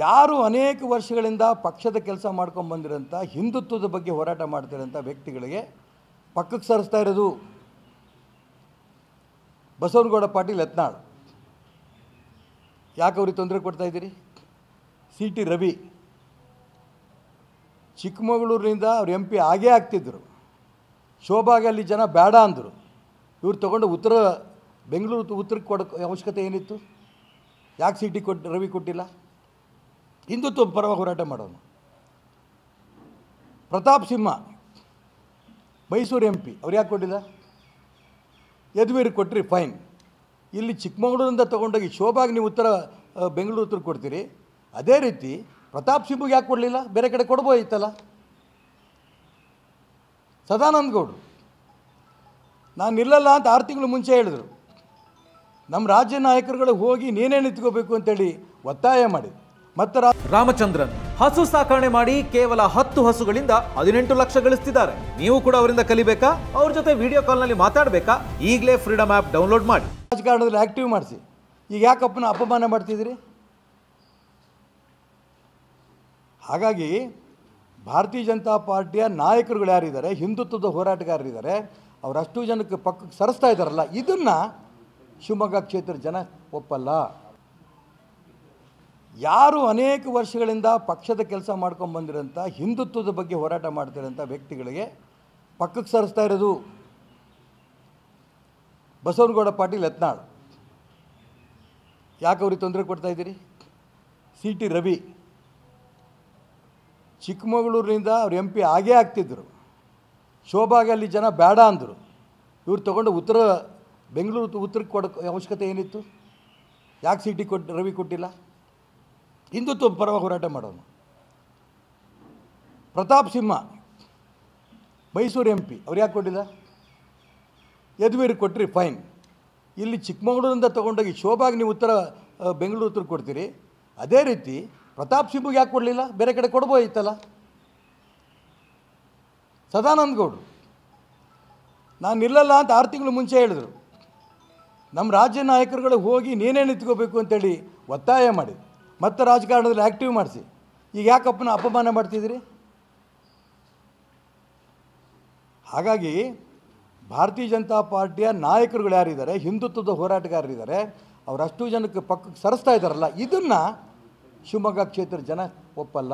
ಯಾರು ಅನೇಕ ವರ್ಷಗಳಿಂದ ಪಕ್ಷದ ಕೆಲಸ ಮಾಡ್ಕೊಂಡು ಬಂದಿರೋಂಥ ಹಿಂದುತ್ವದ ಬಗ್ಗೆ ಹೋರಾಟ ಮಾಡ್ತಿರೋಂಥ ವ್ಯಕ್ತಿಗಳಿಗೆ ಪಕ್ಕಕ್ಕೆ ಸರಿಸ್ತಾ ಇರೋದು ಬಸವನಗೌಡ ಪಾಟೀಲ್ ಯತ್ನಾಳ್. ಯಾಕೆ ಅವ್ರಿಗೆ ತೊಂದರೆ ಕೊಡ್ತಾ ಇದ್ದೀರಿ? ಸಿ ಟಿ ರವಿ ಚಿಕ್ಕಮಗಳೂರಿನಿಂದ ಅವ್ರು MP ಆಗೇ ಆಗ್ತಿದ್ದರು. ಶೋಭಾಗೆ ಅಲ್ಲಿ ಜನ ಬೇಡ ಅಂದರು. ಇವ್ರು ತೊಗೊಂಡು ಬೆಂಗಳೂರು ಉತ್ತರಕ್ಕೆ ಕೊಡೋ ಅವಶ್ಯಕತೆ ಏನಿತ್ತು? ಯಾಕೆ ಸಿ ಟಿ ರವಿ ಕೊಟ್ಟಿಲ್ಲ? ಹಿಂದುತ್ವ ಪರವಾಗಿ ಹೋರಾಟ ಮಾಡೋನು. ಪ್ರತಾಪ್ ಸಿಂಹ ಮೈಸೂರು MP ಅವ್ರು ಯಾಕೆ ಕೊಟ್ಟಿಲ್ಲ? ಯದುವೀರ್ ಕೊಟ್ಟರಿ, ಫೈನ್. ಇಲ್ಲಿ ಚಿಕ್ಕಮಗಳೂರಿಂದ ತೊಗೊಂಡೋಗಿ ಶೋಭಾಗೆ ನೀವು ಬೆಂಗಳೂರು ಉತ್ತರ ಕೊಡ್ತೀರಿ. ಅದೇ ರೀತಿ ಪ್ರತಾಪ್ ಸಿಂಹಗೆ ಯಾಕೆ ಕೊಡಲಿಲ್ಲ? ಬೇರೆ ಕಡೆ ಕೊಡ್ಬೋದಿತ್ತಲ್ಲ. ಸದಾನಂದ ಗೌಡರು ನಾನು ನಿಲ್ಲಲ್ಲ ಅಂತ 6 ತಿಂಗಳು ಮುಂಚೆ ಹೇಳಿದರು. ನಮ್ಮ ರಾಜ್ಯ ನಾಯಕರುಗಳು ಹೋಗಿ ನೀನೇ ನಿಂತ್ಕೋಬೇಕು ಅಂತೇಳಿ ಒತ್ತಾಯ ಮಾಡಿ ಮತ್ತೆ ರಾಮಚಂದ್ರನ್ ಹಸು ಸಾಕಣೆ ಮಾಡಿ ಕೇವಲ 10 ಹಸುಗಳಿಂದ 18 ಲಕ್ಷ ಗಳಿಸ್ತಿದ್ದಾರೆ. ನೀವು ಕೂಡ ಅವರಿಂದ ಕಲಿಬೇಕಾ? ಅವ್ರ ಜೊತೆ ವಿಡಿಯೋ ಕಾಲ್ನಲ್ಲಿ ಮಾತಾಡಬೇಕಾ? ಈಗಲೇ ಫ್ರೀಡಮ್ ಆ್ಯಪ್ ಡೌನ್ಲೋಡ್ ಮಾಡಿ. ರಾಜಕಾರಣದಲ್ಲಿ ಆ್ಯಕ್ಟಿವ್ ಮಾಡಿಸಿ. ಈಗ ಯಾಕಪ್ಪನ ಅಪಮಾನ ಮಾಡ್ತಿದ್ದೀರಿ? ಹಾಗಾಗಿ ಭಾರತೀಯ ಜನತಾ ಪಾರ್ಟಿಯ ನಾಯಕರುಗಳು ಯಾರಿದ್ದಾರೆ, ಹಿಂದುತ್ವದ ಹೋರಾಟಗಾರರಿದ್ದಾರೆ, ಅವರಷ್ಟು ಜನಕ್ಕೆ ಪಕ್ಕಕ್ಕೆ ಸರಿಸ್ತಾ ಇದ್ದಾರಲ್ಲ, ಇದನ್ನು ಶಿವಮೊಗ್ಗ ಕ್ಷೇತ್ರದ ಜನ ಒಪ್ಪಲ್ಲ. ಯಾರು ಅನೇಕ ವರ್ಷಗಳಿಂದ ಪಕ್ಷದ ಕೆಲಸ ಮಾಡ್ಕೊಂಡು ಬಂದಿರೋಂಥ ಹಿಂದುತ್ವದ ಬಗ್ಗೆ ಹೋರಾಟ ಮಾಡ್ತಿರೋಂಥ ವ್ಯಕ್ತಿಗಳಿಗೆ ಪಕ್ಕಕ್ಕೆ ಸರಿಸ್ತಾ ಇರೋದು ಬಸವನಗೌಡ ಪಾಟೀಲ್ ಯತ್ನಾಳ್. ಯಾಕೆ ಅವ್ರಿಗೆ ತೊಂದರೆ ಕೊಡ್ತಾ ಇದ್ದೀರಿ? ಸಿ ಟಿ ರವಿ ಚಿಕ್ಕಮಗಳೂರಿನಿಂದ ಅವ್ರು MP ಆಗೇ ಆಗ್ತಿದ್ದರು. ಶೋಭಾಗೆ ಅಲ್ಲಿ ಜನ ಬೇಡ ಅಂದರು. ಇವ್ರು ತೊಗೊಂಡು ಬೆಂಗಳೂರು ಉತ್ತರಕ್ಕೆ ಕೊಡೋ ಅವಶ್ಯಕತೆ ಏನಿತ್ತು? ಯಾಕೆ ಸಿ ಟಿ ರವಿ ಕೊಟ್ಟಿಲ್ಲ? ಹಿಂದುತ್ವ ಪರವಾಗಿ ಹೋರಾಟ ಮಾಡೋನು. ಪ್ರತಾಪ್ ಸಿಂಹ ಮೈಸೂರು MP ಅವ್ರು ಯಾಕೆ ಕೊಟ್ಟಿಲ್ಲ? ಯದುವೀರ್ ಕೊಟ್ಟರಿ, ಫೈನ್. ಇಲ್ಲಿ ಚಿಕ್ಕಮಗಳೂರಿಂದ ತೊಗೊಂಡೋಗಿ ಶೋಭಾಗೆ ನೀವು ಬೆಂಗಳೂರು ಉತ್ತರ ಕೊಡ್ತೀರಿ. ಅದೇ ರೀತಿ ಪ್ರತಾಪ್ ಸಿಂಹಗೆ ಯಾಕೆ ಕೊಡಲಿಲ್ಲ? ಬೇರೆ ಕಡೆ ಕೊಡ್ಬೋದಿತ್ತಲ್ಲ. ಸದಾನಂದ ಗೌಡರು ನಾನು ನಿಲ್ಲಲ್ಲ ಅಂತ 6 ತಿಂಗಳು ಮುಂಚೆ ಹೇಳಿದರು. ನಮ್ಮ ರಾಜ್ಯ ನಾಯಕರುಗಳು ಹೋಗಿ ನೀನೇ ನಿಂತ್ಕೋಬೇಕು ಅಂತೇಳಿ ಒತ್ತಾಯ ಮಾಡಿ ಮತ್ತೆ ರಾಜಕಾರಣದಲ್ಲಿ ಆ್ಯಕ್ಟಿವ್ ಮಾಡಿಸಿ. ಈಗ ಯಾಕಪ್ಪನ ಅಪಮಾನ ಮಾಡ್ತಿದ್ದೀರಿ? ಹಾಗಾಗಿ ಭಾರತೀಯ ಜನತಾ ಪಾರ್ಟಿಯ ನಾಯಕರುಗಳು ಯಾರಿದ್ದಾರೆ, ಹಿಂದುತ್ವದ ಹೋರಾಟಗಾರರಿದ್ದಾರೆ, ಅವರಷ್ಟು ಜನಕ್ಕೆ ಪಕ್ಕಕ್ಕೆ ಸರಿಸ್ತಾ ಇದ್ದಾರಲ್ಲ, ಇದನ್ನು ಶಿವಮೊಗ್ಗ ಕ್ಷೇತ್ರದ ಜನ ಒಪ್ಪಲ್ಲ.